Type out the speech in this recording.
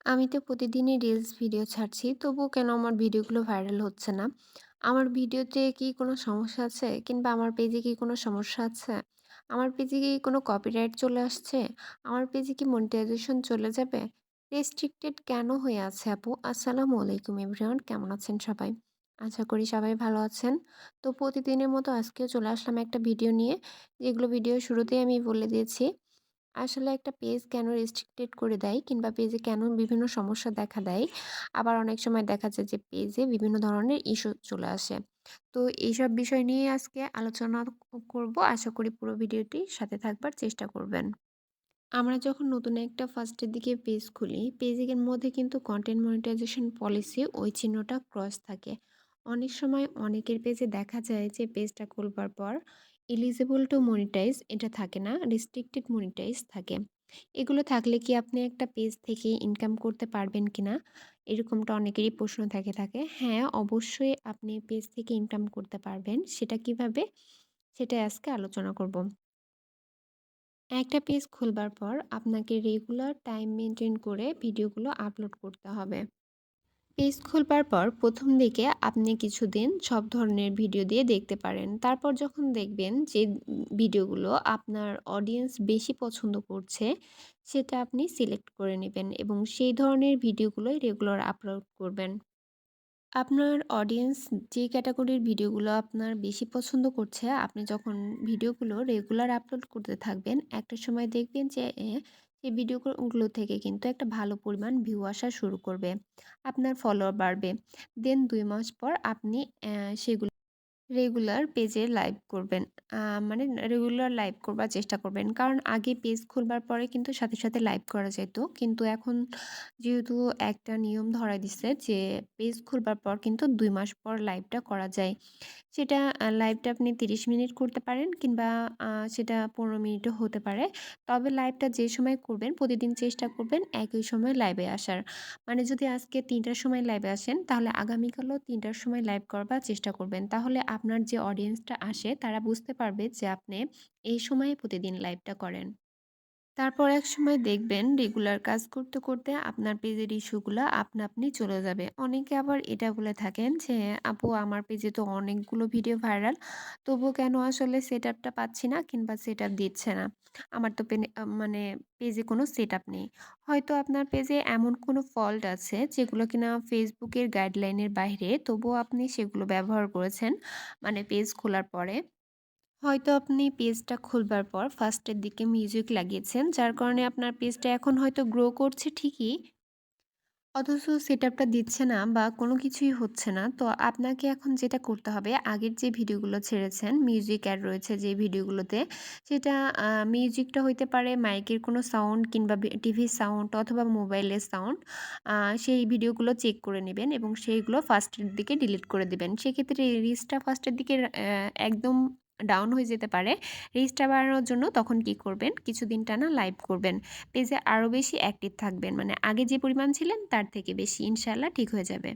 আমি তো প্রতিদিনই রিলস ভিডিও ছাড়ছি। তবুও কেন আমার ভিডিওগুলো ভাইরাল হচ্ছে না? আমার ভিডিওতে কি কোনো সমস্যা আছে? কিংবা আমার পেজে কি কোনো সমস্যা আছে? আমার পেজে কি কোনো কপিরাইট চলে আসছে? আমার পেজে কি মনিটাইজেশন চলে যাবে? রেস্ট্রিক্টেড কেন হয়ে আছে আপু? আসসালামু আলাইকুম এভরিওয়ান। কেমন আছেন সবাই? আশা করি সবাই ভালো আছেন। তো প্রতিদিনের মতো আজকেও চলে আসলাম একটা ভিডিও নিয়ে, যেগুলো ভিডিও শুরুতেই আমি বলে দিয়েছি। আসলে একটা পেজ কেন রেস্ট্রিক্টেড করে দেয় কিংবা পেজে কেন বিভিন্ন সমস্যা দেখা দেয়। আবার অনেক সময় দেখা যায় যে পেজে বিভিন্ন ধরনের ইস্যু চলে আসে। তো এইসব বিষয় নিয়ে আজকে আলোচনা করব। আশা করি পুরো ভিডিওটি সাথে থাকবার চেষ্টা করবেন। আমরা যখন নতুন একটা ফার্স্টের দিকে পেজ খুলি, পেজের মধ্যে কিন্তু কন্টেন্ট মনিটাইজেশন পলিসি ওই চিহ্নটা ক্রস থাকে। অনেক সময় অনেকের পেজে দেখা যায় যে পেজটা খুলবার পর এলিজিবল টু মনিটাইজ এটা থাকে না, রেস্ট্রিক্টেড মনিটাইজ থাকে। এগুলো থাকলে কি আপনি একটা পেজ থেকে ইনকাম করতে পারবেন কিনা? এরকমটা অনেকেরই প্রশ্ন থাকে। হ্যাঁ, অবশ্যই আপনি পেজ থেকে ইনকাম করতে পারবেন। সেটা কিভাবে? সেটাই আজকে আলোচনা করব। একটা পেজ খুলবার পর আপনাকে রেগুলার টাইম মেনটেন করে ভিডিওগুলো আপলোড করতে হবে। পেজ খুলবার পর প্রথম দিকে আপনি কিছুদিন সব ধরনের ভিডিও দিয়ে দেখতে পারেন। তারপর যখন দেখবেন যে ভিডিওগুলো আপনার অডিয়েন্স বেশি পছন্দ করছে, সেটা আপনি সিলেক্ট করে নেবেন এবং সেই ধরনের ভিডিওগুলোই রেগুলার আপলোড করবেন। আপনার অডিয়েন্স যে ক্যাটাগরির ভিডিওগুলো আপনার বেশি পছন্দ করছে, আপনি যখন ভিডিওগুলো রেগুলার আপলোড করতে থাকবেন, একটা সময় দেখবেন যে সেই ভিডিওগুলো থেকে কিন্তু একটা ভালো পরিমাণ ভিউ আসা শুরু করবে। আপনার ফলোয়ার বাড়বে। দেন ২ মাস পর আপনি সেগুলো রেগুলার পেজে লাইভ করবেন। আ মানে রেগুলার লাইভ করবার চেষ্টা করবেন। কারণ আগে পেজ খুলবার পরে কিন্তু সাথে লাইভ করা যেত। কিন্তু এখন যেহেতু একটা নিয়ম ধরায় দিছে যে পেজ খুলবার পর কিন্তু ২ মাস পর লাইভটা করা যায়। সেটা লাইভটা আপনি ৩০ মিনিট করতে পারেন কিংবা সেটা ১৫ মিনিটও হতে পারে। তবে লাইভটা যে সময় করবেন প্রতিদিন চেষ্টা করবেন একই সময় লাইভে আসার। মানে যদি আজকে ৩ টার সময় লাইভে আসেন তাহলে আগামীকালও ৩ টার সময় লাইভ করবার চেষ্টা করবেন। তাহলে আপনার যে অডিয়েন্সটা আসে তারা বুঝতে পারবে যে আপনি এই সময়ে প্রতিদিন লাইভটা করেন। তারপর একসময় দেখবেন রেগুলার কাজ করতে আপনার পেজের ইস্যুগুলা আপনা আপনি চলে যাবে। অনেকে আবার এটা বলে থাকেন যে, "আপু আমার পেজে তো অনেকগুলো ভিডিও ভাইরাল। তবুও কেন আসলে সেটআপটা পাচ্ছি না কিংবা সেটআপ দিচ্ছে না। আমার তো মানে পেজে কোনো সেটআপ নেই।" হয়তো আপনার পেজে এমন কোনো ফল্ট আছে যেগুলো কিনা Facebook এর গাইডলাইনের বাইরে, তবুও আপনি সেগুলো ব্যবহার করেছেন মানে পেজ খোলার পরে। হয়তো আপনি পেজটা খুলবার পর ফার্স্টের দিকে মিউজিক লাগিয়েছেন, যার কারণে আপনার পেজটা এখন হয়তো গ্রো করছে ঠিকই, অথচ সেটআপটা দিচ্ছে না বা কোনো কিছুই হচ্ছে না। তো আপনাকে এখন যেটা করতে হবে, আগের যে ভিডিওগুলো ছেড়েছেন, মিউজিক অ্যাড রয়েছে যে ভিডিওগুলোতে, সেটা মিউজিকটা হইতে পারে মাইকের কোনো সাউন্ড কিংবা টিভির সাউন্ড অথবা মোবাইলের সাউন্ড। আ সেই ভিডিওগুলো চেক করে নিবেন এবং সেইগুলো ফার্স্টের দিকে ডিলিট করে দিবেন। সেক্ষেত্রে রিচটা ফার্স্টের দিকে একদম ডাউন হয়ে যেতে পারে। রিচটা বাড়ানোর জন্য তখন কি করবেন? কিছুদিন টানা লাইভ করবেন। পেজে আরও বেশি অ্যাক্টিভ থাকবেন। মানে আগে যে পরিমাণ ছিলেন তার থেকে বেশি। ইনশাআল্লাহ ঠিক হয়ে যাবে।